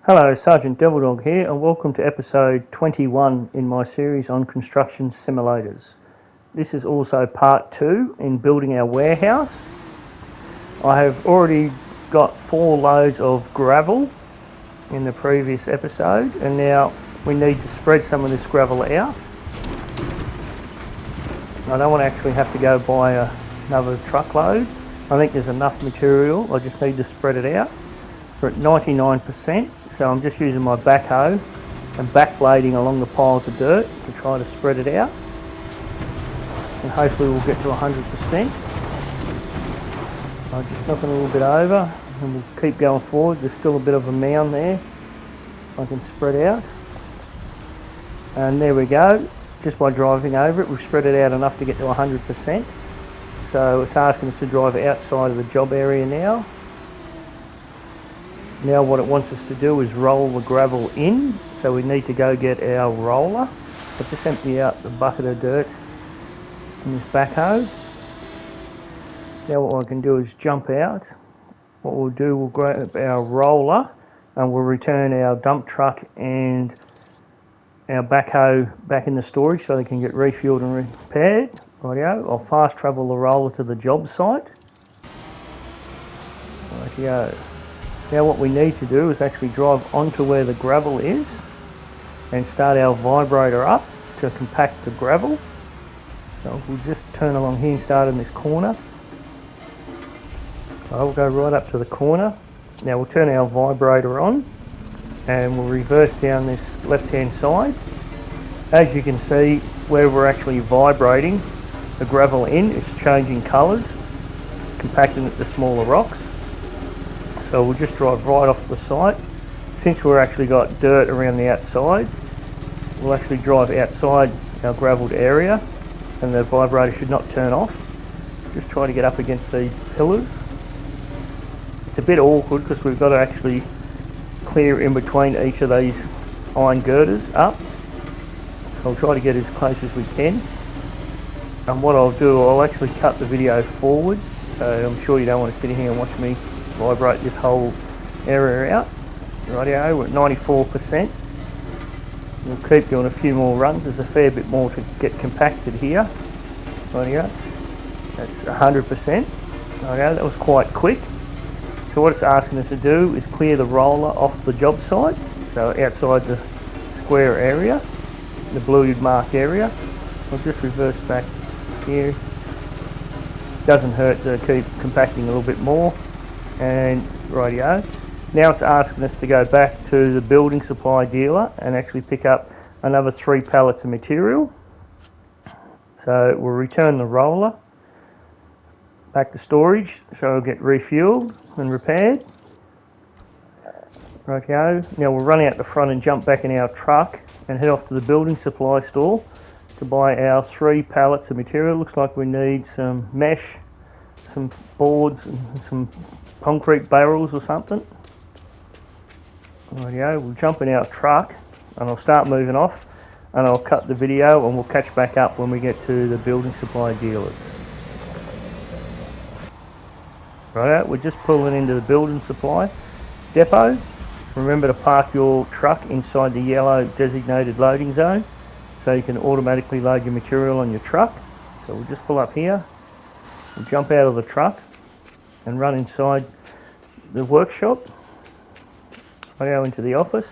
Hello, Sergeant Devilldog here, and welcome to episode 21 in my series on construction simulators. This is also part 2 in building our warehouse. I have already got 4 loads of gravel in the previous episode, and now we need to spread some of this gravel out. I don't want to actually have to go buy another truckload. I think there's enough material, I just need to spread it out. We're at 99%. So I'm just using my backhoe and backblading along the piles of dirt to try to spread it out, and hopefully we'll get to 100%. I'm just knocking a little bit over and we'll keep going forward. There's still a bit of a mound there I can spread out, and there we go. Just by driving over it, we've spread it out enough to get to 100%. So it's asking us to drive outside of the job area now. Now what it wants us to do is roll the gravel in, so we need to go get our roller. I'll just empty out the bucket of dirt in this backhoe. Now what I can do is jump out. What we'll do, we'll grab our roller and we'll return our dump truck and our backhoe back in the storage so they can get refueled and repaired. Rightio, I'll fast travel the roller to the job site. Rightio. Now what we need to do is actually drive onto where the gravel is and start our vibrator up to compact the gravel. So we'll just turn along here and start in this corner. I'll go right up to the corner. Now we'll turn our vibrator on and we'll reverse down this left hand side. As you can see, where we're actually vibrating the gravel in, it's changing colours, compacting it to smaller rocks. So we'll just drive right off the site. Since we've actually got dirt around the outside, we'll actually drive outside our gravelled area, and the vibrator should not turn off. Just try to get up against these pillars. It's a bit awkward because we've got to actually clear in between each of these iron girders up. So I'll try to get as close as we can. And what I'll do, I'll actually cut the video forward. So I'm sure you don't want to sit here and watch me vibrate this whole area out. Rightio, we're at 94%. We'll keep doing a few more runs. There's a fair bit more to get compacted here. Rightio, that's 100%. Rightio, that was quite quick. So what it's asking us to do is clear the roller off the job site, so outside the square area, the blue marked area. I'll just reverse back here. Doesn't hurt to keep compacting a little bit more. And rightio, now it's asking us to go back to the building supply dealer and actually pick up another 3 pallets of material. So we'll return the roller back to storage so it'll get refueled and repaired. Rightio, now we'll run out the front and jump back in our truck and head off to the building supply store to buy our 3 pallets of material. Looks like we need some mesh, some boards and some concrete barrels or something. Rightio, we'll jump in our truck and I'll start moving off, and I'll cut the video and we'll catch back up when we get to the building supply dealers. Rightio, we're just pulling into the building supply depot. Remember to park your truck inside the yellow designated loading zone so you can automatically load your material on your truck. So we'll just pull up here, we'll jump out of the truck and run inside the workshop. I go into the office,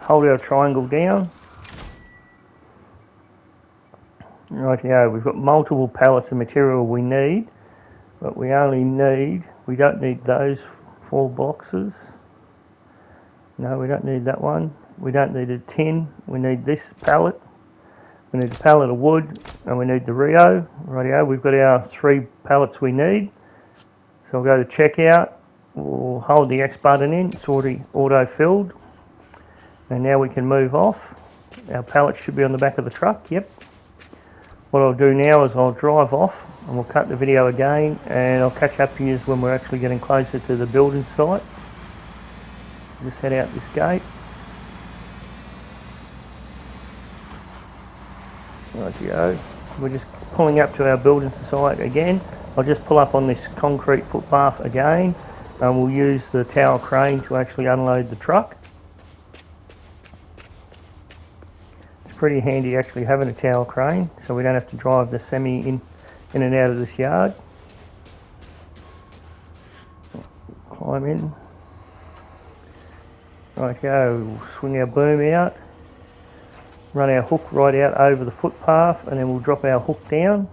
hold our triangle down. Rightio, we've got multiple pallets of material we need, but we don't need those 4 boxes. No, we don't need that one. We don't need a tin, we need this pallet. We need a pallet of wood and we need the Rio. Rightio, we've got our 3 pallets we need. So we'll go to checkout, we'll hold the X button in, it's already auto-filled. And now we can move off. Our pallet should be on the back of the truck, yep. What I'll do now is I'll drive off and we'll cut the video again, and I'll catch up to you when we're actually getting closer to the building site. Just head out this gate. Rightio, we're just pulling up to our building site again. I'll just pull up on this concrete footpath again, and we'll use the tower crane to actually unload the truck. It's pretty handy actually having a tower crane, so we don't have to drive the semi in and out of this yard. Climb in. Righto, we'll swing our boom out, run our hook right out over the footpath, and then we'll drop our hook down.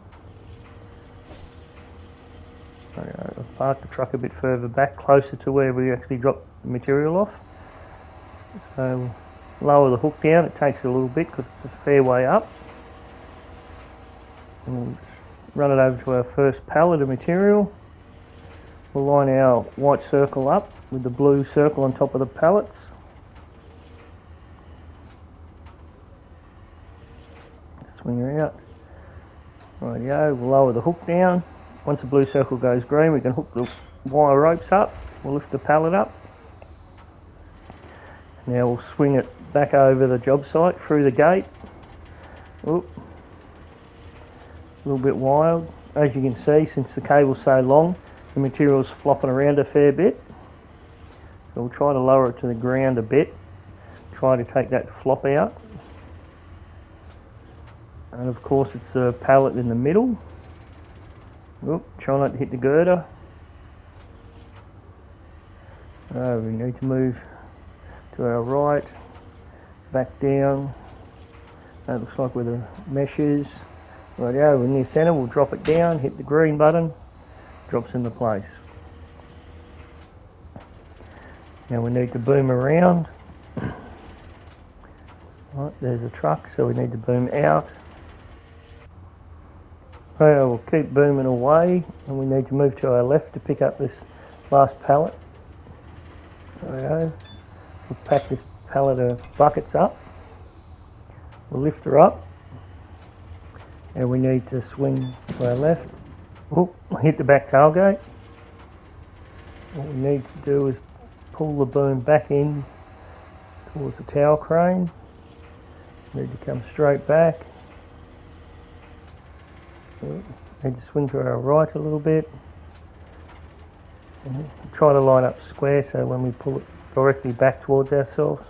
I'll park the truck a bit further back, closer to where we actually drop the material off. So lower the hook down, it takes a little bit because it's a fair way up. And we'll just run it over to our first pallet of material. We'll line our white circle up with the blue circle on top of the pallets. Swing her out. Rightio, we'll lower the hook down. Once the blue circle goes green, we can hook the wire ropes up. We'll lift the pallet up. Now we'll swing it back over the job site through the gate. Oop. A little bit wild. As you can see, since the cable's so long, the material's flopping around a fair bit. So we'll try to lower it to the ground a bit. Try to take that flop out. And of course it's a pallet in the middle. Oop, try not to hit the girder. We need to move to our right, back down. That looks like where the mesh is. Rightio, we're near centre, we'll drop it down, hit the green button, drops into place. Now we need to boom around. Right, there's a truck, so we need to boom out. We'll keep booming away, and we need to move to our left to pick up this last pallet. We'll pack this pallet of buckets up. We'll lift her up, and we need to swing to our left. Oop, hit the back tailgate. What we need to do is pull the boom back in towards the tower crane. Need to come straight back. Need to swing to our right a little bit. And try to line up square so when we pull it directly back towards ourselves,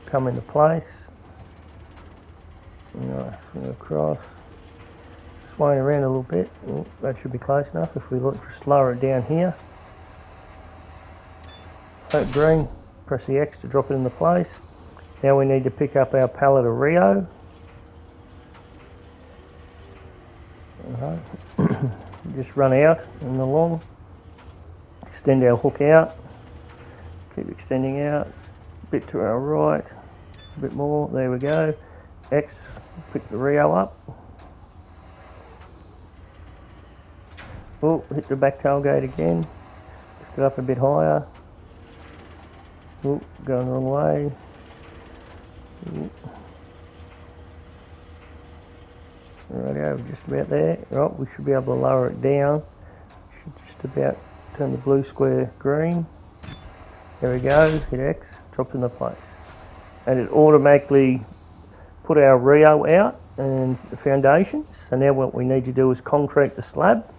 come into place. Nice, swing across. Swaying around a little bit. Oh, that should be close enough. If we look, just lower it down here. Hit green, press the X to drop it into place. Now we need to pick up our pallet of Rio. Just run out and along, extend our hook out, keep extending out, a bit to our right, a bit more, there we go. X, pick the Rio up. Oh, hit the back tailgate again, lift it up a bit higher. Oh, going the wrong way. Ooh. Rightio, just about there. Right, we should be able to lower it down. Should just about turn the blue square green. There we go, hit X, dropped into place. And it automatically put our Rio out and the foundation. So now what we need to do is concrete the slab.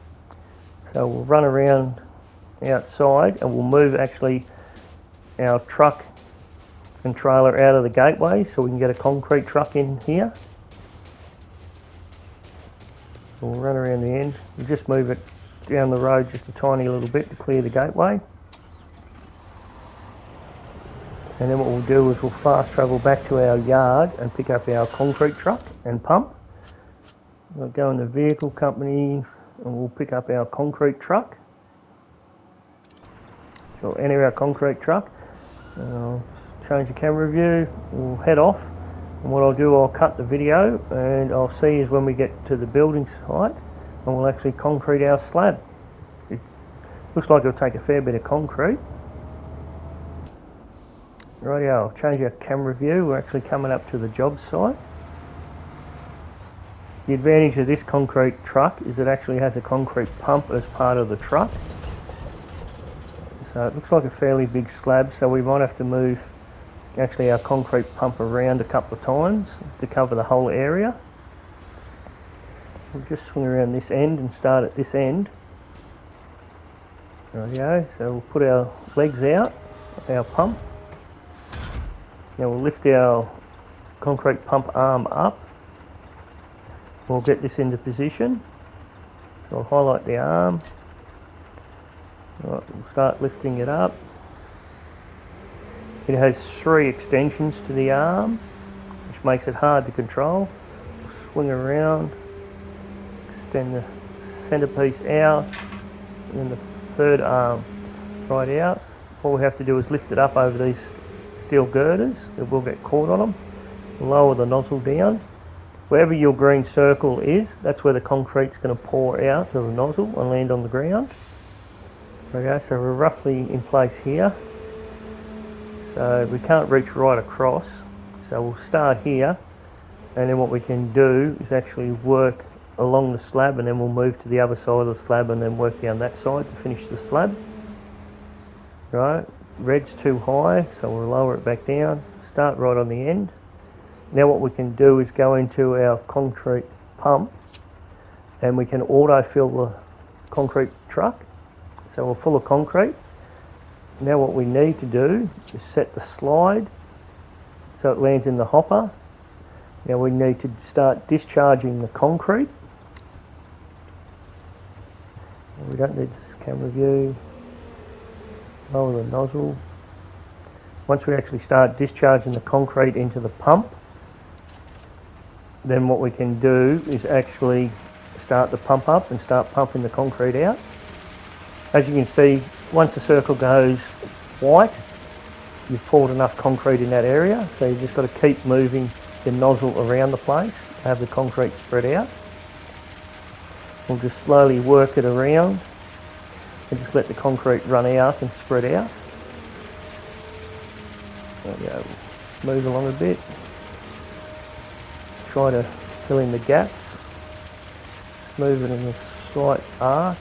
So we'll run around outside and we'll move actually our truck and trailer out of the gateway so we can get a concrete truck in here. We'll run around the end. We'll just move it down the road just a tiny little bit to clear the gateway. And then what we'll do is we'll fast travel back to our yard and pick up our concrete truck and pump. We'll go in the vehicle company and we'll pick up our concrete truck. So we'll enter our concrete truck. Change the camera view. We'll head off. And what I'll do, I'll cut the video and I'll see is when we get to the building site and we'll actually concrete our slab. It looks like it'll take a fair bit of concrete. Rightio, I'll change our camera view. We're actually coming up to the job site. The advantage of this concrete truck is it actually has a concrete pump as part of the truck. So it looks like a fairly big slab, so we might have to move actually our concrete pump around a couple of times to cover the whole area. We'll just swing around this end and start at this end. Rightio, so we'll put our legs out of our pump. Now we'll lift our concrete pump arm up. We'll get this into position. So I'll highlight the arm. Right, we'll start lifting it up. It has 3 extensions to the arm, which makes it hard to control. Swing around, extend the centerpiece out, and then the third arm right out. All we have to do is lift it up over these steel girders. It will get caught on them. Lower the nozzle down. Wherever your green circle is, that's where the concrete's going to pour out of the nozzle and land on the ground. Okay, so we're roughly in place here. So we can't reach right across. So we'll start here, and then what we can do is actually work along the slab, and then we'll move to the other side of the slab and then work down that side to finish the slab. Right, red's too high, so we'll lower it back down. Start right on the end. Now what we can do is go into our concrete pump, and we can auto-fill the concrete truck. So we're full of concrete. Now what we need to do is set the slide so it lands in the hopper. Now we need to start discharging the concrete. We don't need this camera view. Lower the nozzle. Once we actually start discharging the concrete into the pump, then what we can do is actually start the pump up and start pumping the concrete out. As you can see, once the circle goes white, you've poured enough concrete in that area, so you've just got to keep moving the nozzle around the place to have the concrete spread out. We'll just slowly work it around and just let the concrete run out and spread out. There we go. Move along a bit. Try to fill in the gaps. Move it in a slight arc.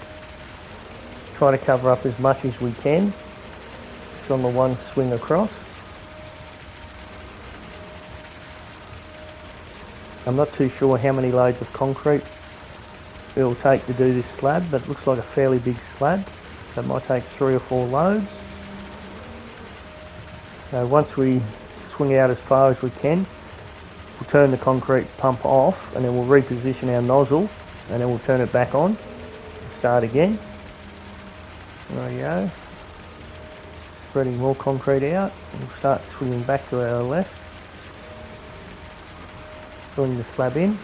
Try to cover up as much as we can. Just on the one swing across. I'm not too sure how many loads of concrete it will take to do this slab, but it looks like a fairly big slab, so it might take 3 or 4 loads. So once we swing out as far as we can, we'll turn the concrete pump off, and then we'll reposition our nozzle, and then we'll turn it back on, start again. There we go. Spreading more concrete out. We'll start swinging back to our left. Filling the slab in.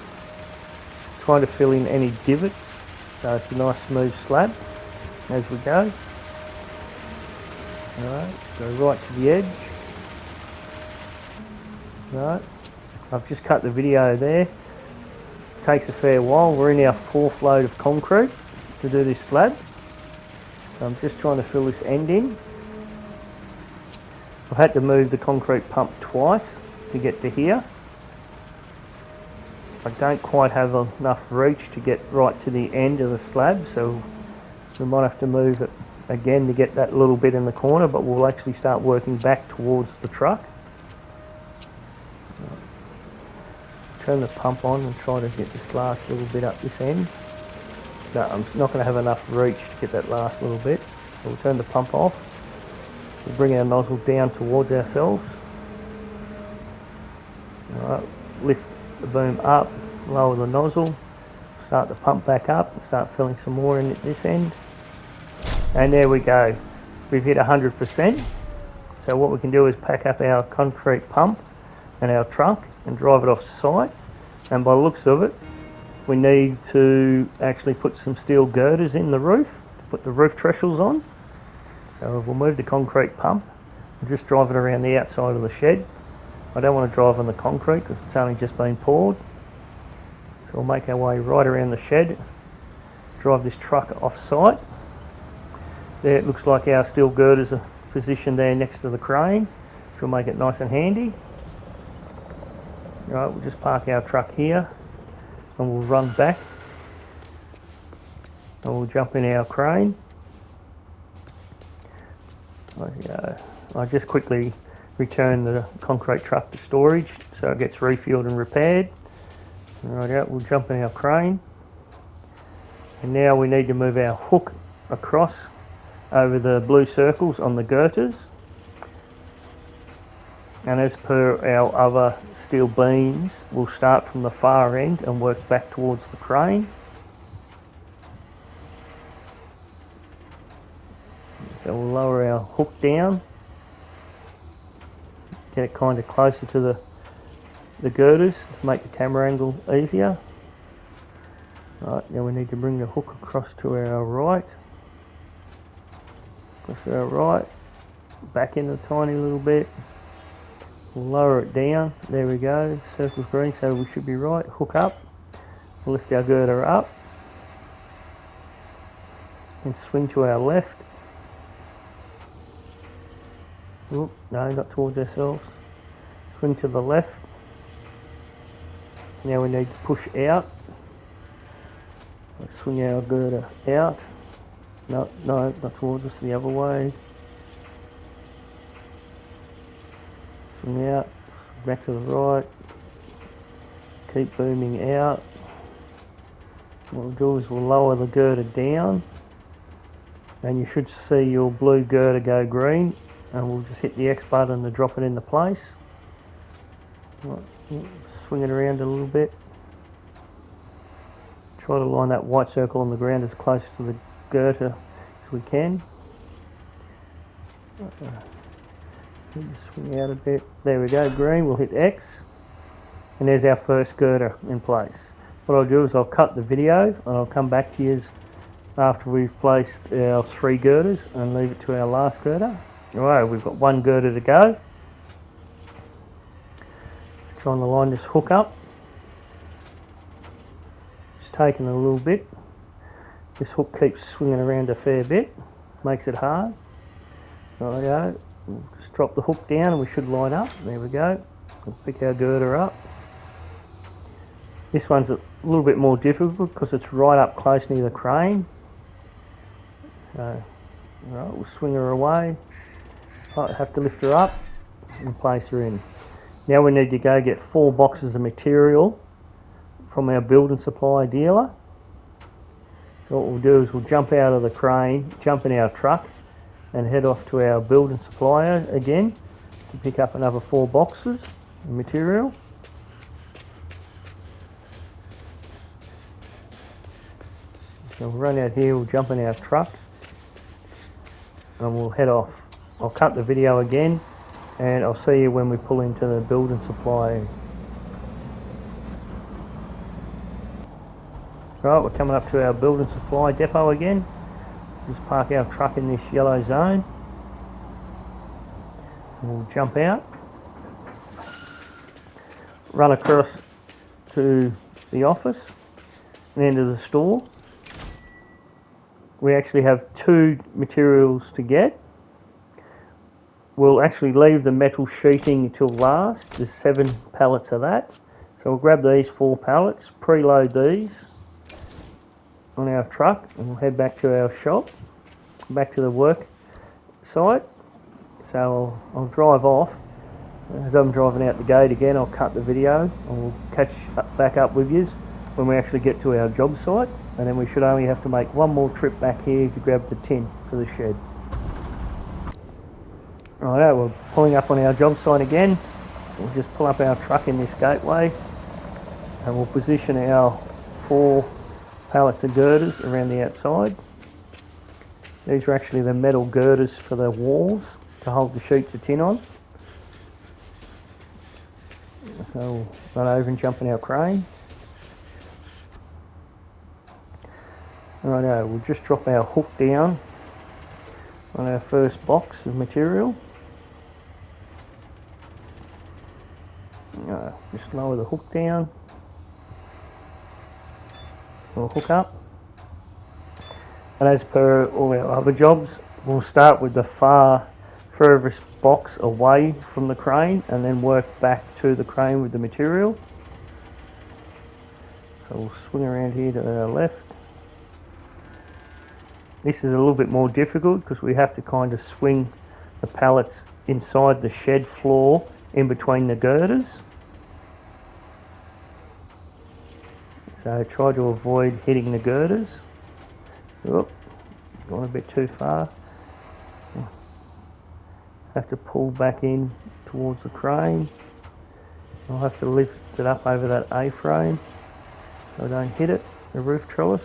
Trying to fill in any divots, so it's a nice smooth slab as we go. Alright, go right to the edge. Right, I've just cut the video there. It takes a fair while. We're in our 4th load of concrete to do this slab. So I'm just trying to fill this end in. I've had to move the concrete pump twice to get to here. I don't quite have enough reach to get right to the end of the slab, so we might have to move it again to get that little bit in the corner, but we'll actually start working back towards the truck. Turn the pump on and try to get this last little bit up this end. No, I'm not going to have enough reach to get that last little bit. So we'll turn the pump off. We'll bring our nozzle down towards ourselves. Alright, lift the boom up, lower the nozzle, start the pump back up and start filling some more in at this end. And there we go. We've hit 100%. So what we can do is pack up our concrete pump and our truck and drive it off site. And by the looks of it, we need to actually put some steel girders in the roof to put the roof trestles on. So we'll move the concrete pump and just drive it around the outside of the shed. I don't want to drive on the concrete because it's only just been poured. So we'll make our way right around the shed, drive this truck off site. There it looks like our steel girders are positioned there next to the crane, which will make it nice and handy. Right, we'll just park our truck here and we'll run back and we'll jump in our crane. There we go. I'll just quickly return the concrete truck to storage so it gets refueled and repaired. Right out, we'll jump in our crane. And now we need to move our hook across over the blue circles on the girders. And as per our other steel beams will start from the far end and work back towards the crane. So we'll lower our hook down, get it kind of closer to the girders to make the camera angle easier. Right, now we need to bring the hook across to our right. Across to our right, back in a tiny little bit. We'll lower it down, there we go, circle's green, so we should be right. Hook up, we'll lift our girder up and swing to our left. Oop, no, not towards ourselves. Swing to the left. Now we need to push out. Let's swing our girder out. No, not towards us, the other way. Swing out, back to the right. Keep booming out. What we'll do is we'll lower the girder down. And you should see your blue girder go green. And we'll just hit the X button to drop it into place. Right, swing it around a little bit. Try to line that white circle on the ground as close to the girder as we can. Swing out a bit. There we go, green. We'll hit X. And there's our first girder in place. What I'll do is I'll cut the video and I'll come back to you after we've placed our 3 girders and leave it to our last girder. Alright, we've got 1 girder to go. Trying to line this hook up. It's taking a little bit. This hook keeps swinging around a fair bit. Makes it hard. There we go. We'll just drop the hook down and we should line up. There we go. We'll pick our girder up. This one's a little bit more difficult because it's right up close near the crane. So, alright, we'll swing her away. I have to lift her up and place her in. Now we need to go get 4 boxes of material from our building supply dealer. So what we'll do is we'll jump out of the crane, jump in our truck and head off to our building supplier again to pick up another 4 boxes of material. So we'll run out here, we'll jump in our truck and we'll head off. I'll cut the video again and I'll see you when we pull into the building supply. Right, we're coming up to our building supply depot again. Just park our truck in this yellow zone. We'll jump out, run across to the office and into the store. We actually have 2 materials to get. We'll actually leave the metal sheeting till last. There's 7 pallets of that. So we'll grab these 4 pallets, preload these on our truck and we'll head back to our shop, back to the work site. So I'll drive off. As I'm driving out the gate again, I'll cut the video and we'll catch back up with you when we actually get to our job site. And then we should only have to make 1 more trip back here to grab the tin for the shed. Righto, we're pulling up on our job site again. We'll just pull up our truck in this gateway and we'll position our 4 pallets of girders around the outside. These are actually the metal girders for the walls to hold the sheets of tin on. So we'll run over and jump in our crane. Righto, we'll just drop our hook down on our first box of material. Just lower the hook down. We'll hook up. And as per all our other jobs, we'll start with the furthest box away from the crane and then work back to the crane with the material. So we'll swing around here to our left. This is a little bit more difficult because we have to kind of swing the pallets inside the shed floor in between the girders. So try to avoid hitting the girders. Oop, gone a bit too far. Have to pull back in towards the crane. I'll have to lift it up over that A-frame so I don't hit it, the roof trellis.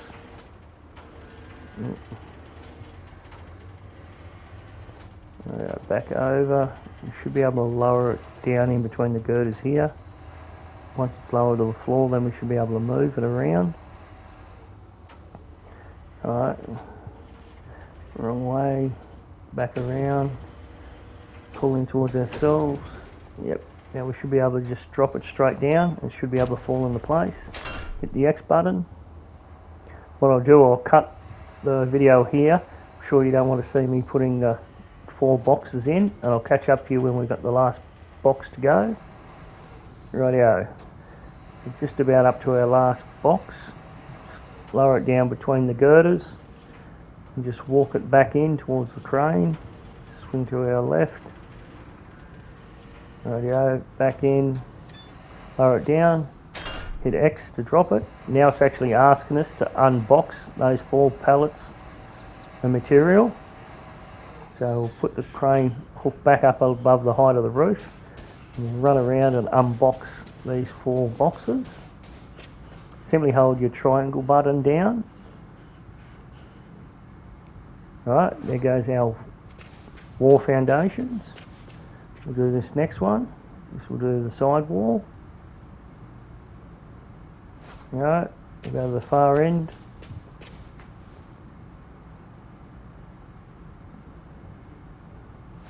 Back over. You should be able to lower it down in between the girders here. Once it's lower to the floor, then we should be able to move it around. Alright, wrong way, back around, pull in towards ourselves. Yep, now we should be able to just drop it straight down and should be able to fall into place. Hit the X button. What I'll do, I'll cut the video here. I'm sure you don't want to see me putting the 4 boxes in, and I'll catch up to you when we've got the last box to go. Rightio, we're just about up to our last box. Just lower it down between the girders and just walk it back in towards the crane. Swing to our left. Rightio, back in, lower it down, hit X to drop it. Now it's actually asking us to unbox those 4 pallets of material. So we'll put the crane hook back up above the height of the roof and run around and unbox these 4 boxes. Simply hold your triangle button down. Alright, there goes our wall foundations. We'll do this next one. This will do the side wall. Alright, we'll go to the far end.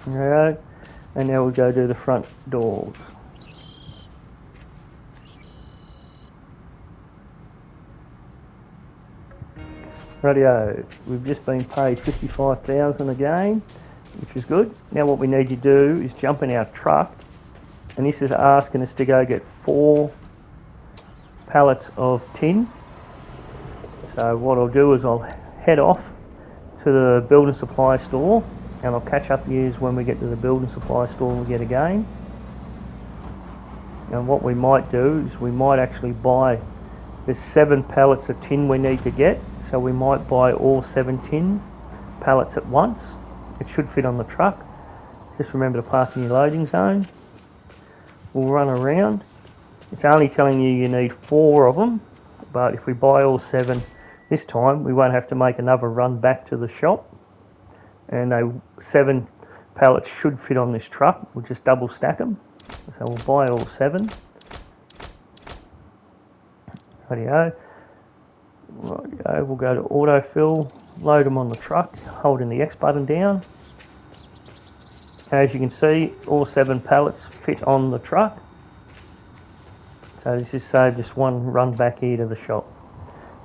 Alright, and now we'll go do the front doors. Rightio, we've just been paid $55,000 again, which is good. Now what we need to do is jump in our truck, and this is asking us to go get 4 pallets of tin. So what I'll do is I'll head off to the building supply store, and I'll catch up with you when we get to the building supply store yet again. And what we might do is we might actually buy, there's 7 pallets of tin we need to get, so we might buy all 7 tins, pallets at once. It should fit on the truck. Just remember to park in your loading zone. We'll run around. It's only telling you you need 4 of them, but if we buy all 7 this time, we won't have to make another run back to the shop. And those 7 pallets should fit on this truck. We'll just double stack them. So we'll buy all 7. Rightio. Rightio, we'll go to autofill, load them on the truck, holding the X button down. As you can see, all 7 pallets fit on the truck. So this is saved just one run back here to the shop.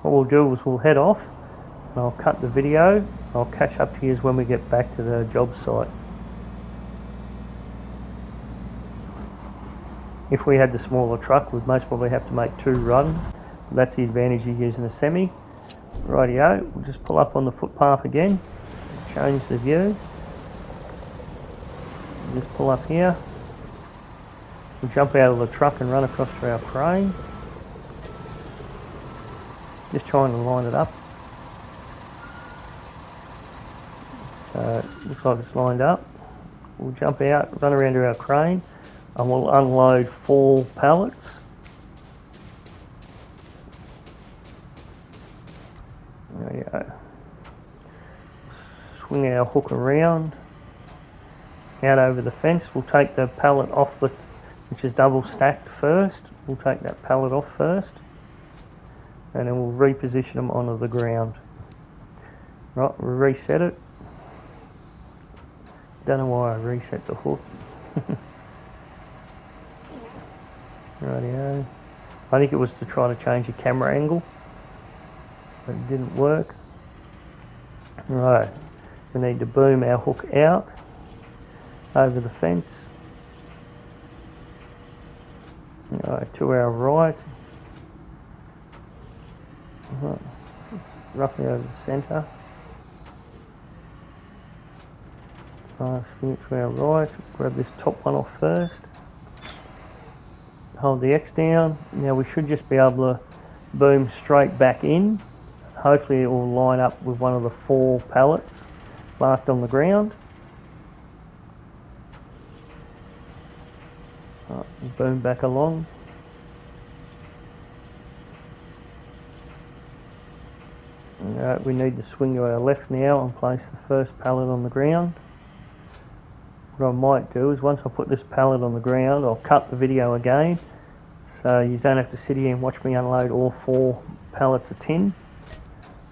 What we'll do is we'll head off, and I'll cut the video. I'll catch up to you when we get back to the job site. If we had the smaller truck, we'd most probably have to make 2 runs. That's the advantage of using a semi. Rightio, we'll just pull up on the footpath again, change the view. We'll just pull up here. We'll jump out of the truck and run across to our crane. Just trying to line it up. So it looks like it's lined up. We'll jump out, run around to our crane, and we'll unload 4 pallets. There you go. Swing our hook around, out over the fence. We'll take the pallet off, which is double stacked first. We'll take that pallet off first, and then we'll reposition them onto the ground. Right, we'll reset it. Don't know why I reset the hook. Rightio. I think it was to try to change the camera angle, but it didn't work. Right, we need to boom our hook out over the fence. Right, to our right. Right, roughly over the centre. Swing it to our right, grab this top one off first, hold the X down. Now we should just be able to boom straight back in. Hopefully it will line up with one of the 4 pallets marked on the ground. Boom back along. Alright, we need to swing to our left now and place the first pallet on the ground. What I might do is once I put this pallet on the ground, I'll cut the video again, so you don't have to sit here and watch me unload all 4 pallets of tin.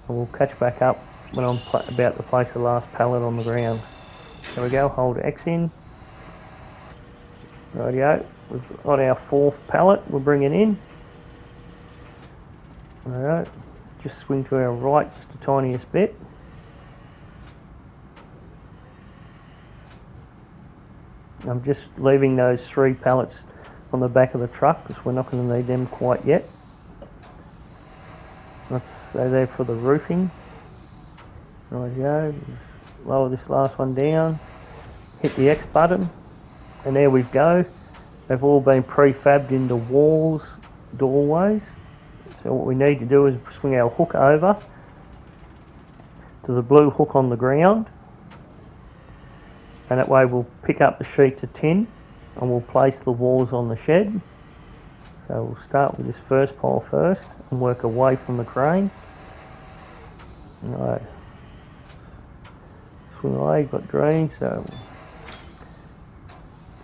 And we'll catch back up when I'm about to place the last pallet on the ground. There we go, hold X in. Rightio, we've got our 4th pallet, we'll bring it in. Alright, just swing to our right just the tiniest bit. I'm just leaving those 3 pallets on the back of the truck because we're not going to need them quite yet. Let's stay there for the roofing. Rightio, lower this last one down, hit the X button, and there we go. They've all been prefabbed into walls, doorways. So what we need to do is swing our hook over to the blue hook on the ground, and that way we'll pick up the sheets of tin and we'll place the walls on the shed. So we'll start with this first pile first and work away from the crane. Right. Swing away, you've got green, so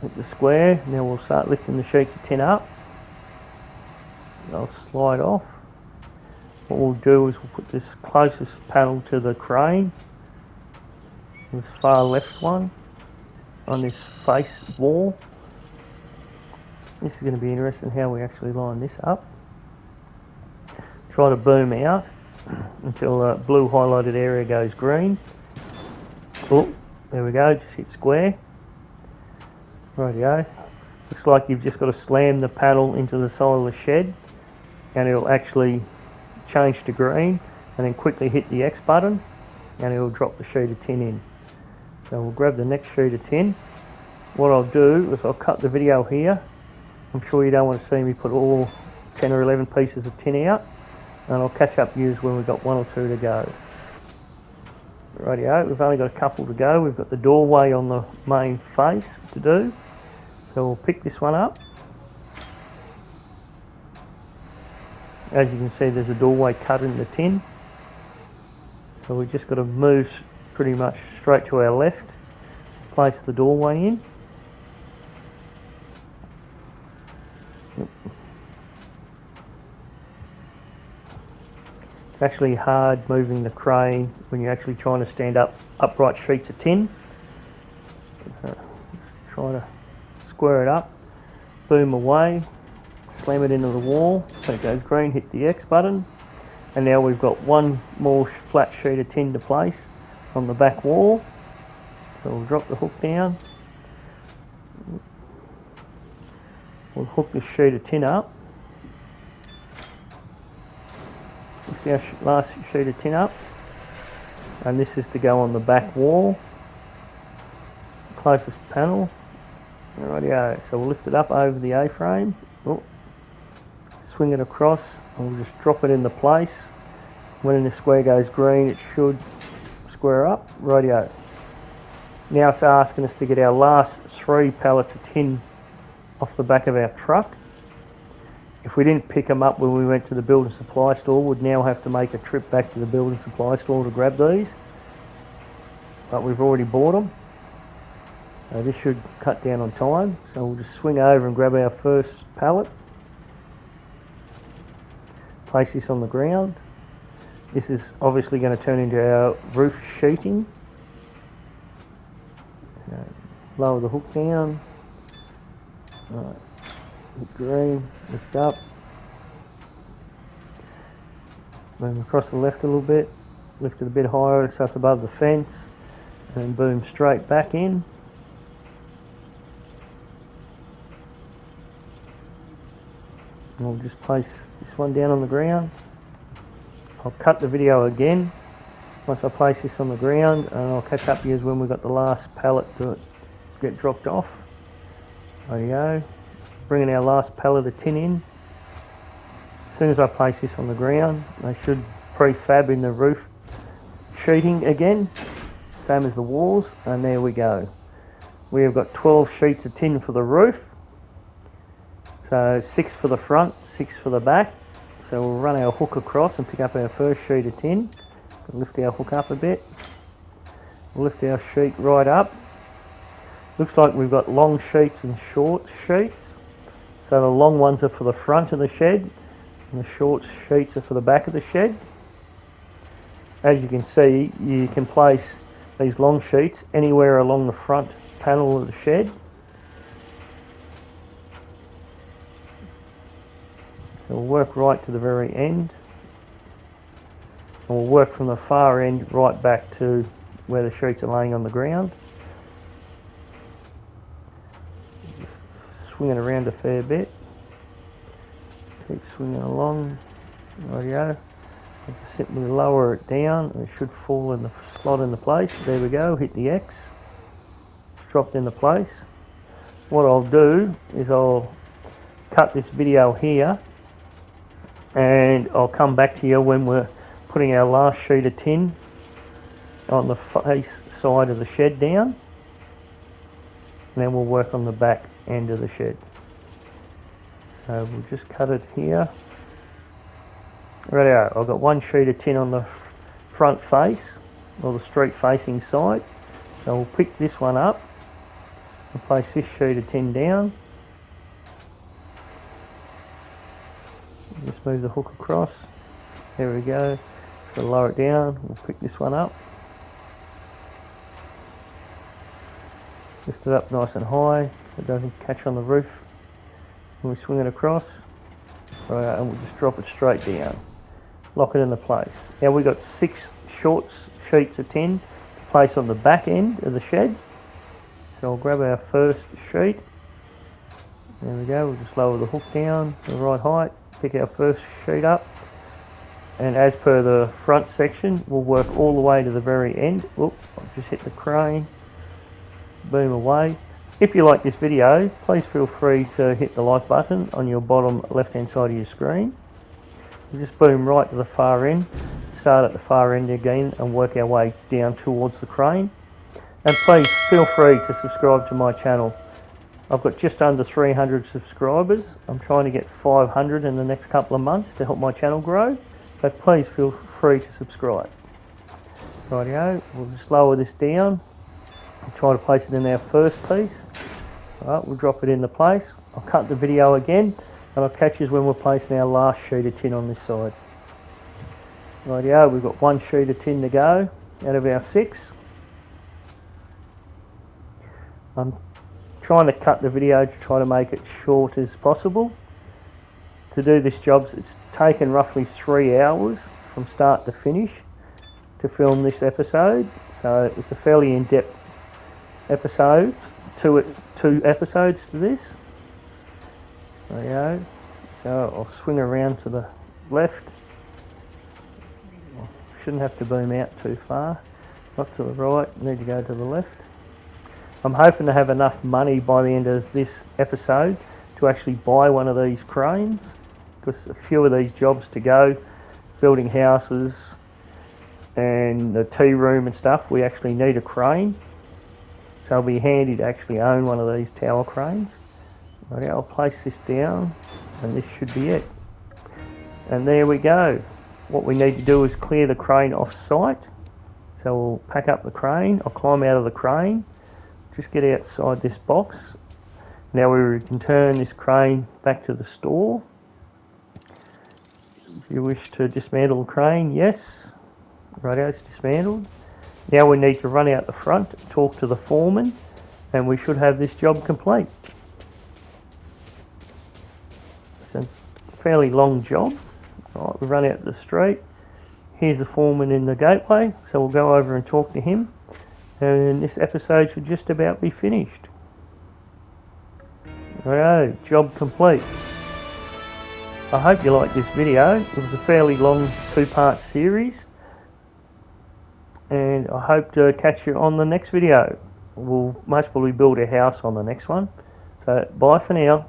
hit the square. Now we'll start lifting the sheets of tin up. They'll slide off. What we'll do is we'll put this closest panel to the crane, this far left one, on this face wall. This is going to be interesting how we actually line this up. Try to boom out until the blue highlighted area goes green. Oh, there we go, just hit square. Rightio. Looks like you've just got to slam the panel into the side of the shed and it'll actually change to green, and then quickly hit the X button and it'll drop the sheet of tin in. So we'll grab the next sheet of tin. What I'll do is I'll cut the video here. I'm sure you don't want to see me put all 10 or 11 pieces of tin out, and I'll catch up with you when we've got 1 or 2 to go. Rightio, we've only got a couple to go. We've got the doorway on the main face to do. So we'll pick this one up. As you can see, there's a doorway cut in the tin. So we've just got to move pretty much straight to our left, place the doorway in. It's actually hard moving the crane when you're actually trying to stand up upright sheets of tin. So try to square it up, boom away, slam it into the wall, so it goes green, hit the X button, and now we've got 1 more flat sheet of tin to place on the back wall. So we'll drop the hook down, we'll hook this sheet of tin up, lift our last sheet of tin up, and this is to go on the back wall, closest panel. Rightio, so we'll lift it up over the A-frame, swing it across, and we'll just drop it into place. When the square goes green, it should square up. Rightio. Now it's asking us to get our last 3 pallets of tin off the back of our truck. If we didn't pick them up when we went to the building supply store, we'd now have to make a trip back to the building supply store to grab these. But we've already bought them. This should cut down on time, so we'll just swing over and grab our first pallet. Place this on the ground. This is obviously going to turn into our roof sheeting. Lower the hook down. Right. Hit green, lift up. Move across the left a little bit. Lift it a bit higher so it's above the fence. And then boom straight back in. And we'll just place this one down on the ground. I'll cut the video again once I place this on the ground, and I'll catch up with you when we've got the last pallet to get dropped off. There you go. Bringing our last pallet of tin in. As soon as I place this on the ground, they should prefab in the roof sheeting again, same as the walls, and there we go. We have got 12 sheets of tin for the roof. So 6 for the front, 6 for the back. So we'll run our hook across and pick up our first sheet of tin. Lift our hook up a bit. We'll lift our sheet right up. Looks like we've got long sheets and short sheets. So the long ones are for the front of the shed and the short sheets are for the back of the shed. As you can see, you can place these long sheets anywhere along the front panel of the shed. So we'll work right to the very end. And we'll work from the far end right back to where the sheets are laying on the ground. Swing it around a fair bit. Keep swinging along. Rightio. Just simply lower it down and it should fall in the slot into place. There we go, hit the X. It's dropped into place. What I'll do is I'll cut this video here and I'll come back to you when we're putting our last sheet of tin on the face side of the shed down, and then we'll work on the back end of the shed. So we'll just cut it here. Rightio, I've got one sheet of tin on the front face, or the street facing side. So we'll pick this one up and place this sheet of tin down. Just move the hook across. There we go. Just lower it down. We'll pick this one up. Lift it up nice and high so it doesn't catch on the roof. And we swing it across. Right, and we'll just drop it straight down. Lock it into place. Now we've got 6 short sheets of tin to place on the back end of the shed. So I'll grab our first sheet. There we go. We'll just lower the hook down to the right height. Pick our first sheet up, and as per the front section we'll work all the way to the very end. Oop, I've just hit the crane. Boom away. If you like this video, please feel free to hit the like button on your bottom left hand side of your screen. We'll just boom right to the far end, start at the far end again and work our way down towards the crane. And please feel free to subscribe to my channel. I've got just under 300 subscribers. I'm trying to get 500 in the next couple of months to help my channel grow. So please feel free to subscribe. Rightio, we'll just lower this down. I'll try to place it in our first piece. Alright, we'll drop it into place. I'll cut the video again and I'll catch you when we're placing our last sheet of tin on this side. Rightio, we've got one sheet of tin to go out of our 6. I'm trying to cut the video to try to make it short as possible. To do this job, it's taken roughly 3 hours from start to finish to film this episode. So it's a fairly in-depth episode, two episodes to this. There you go. So I'll swing around to the left. Shouldn't have to boom out too far. Not to the right, need to go to the left. I'm hoping to have enough money by the end of this episode to actually buy one of these cranes, because a few of these jobs to go, building houses and the tea room and stuff, we actually need a crane. So it'll be handy to actually own one of these tower cranes. Right, I'll place this down and this should be it. And there we go. What we need to do is clear the crane off site. So we'll pack up the crane, I'll climb out of the crane, just get outside this box. Now we can turn this crane back to the store. If you wish to dismantle the crane, yes. Righto, it's dismantled. Now we need to run out the front, talk to the foreman, and we should have this job complete. It's a fairly long job. Right, we run out the street. Here's the foreman in the gateway, so we'll go over and talk to him. And this episode should just about be finished. Righto, job complete. I hope you liked this video. It was a fairly long 2-part series. And I hope to catch you on the next video. We'll most probably build a house on the next one. So bye for now.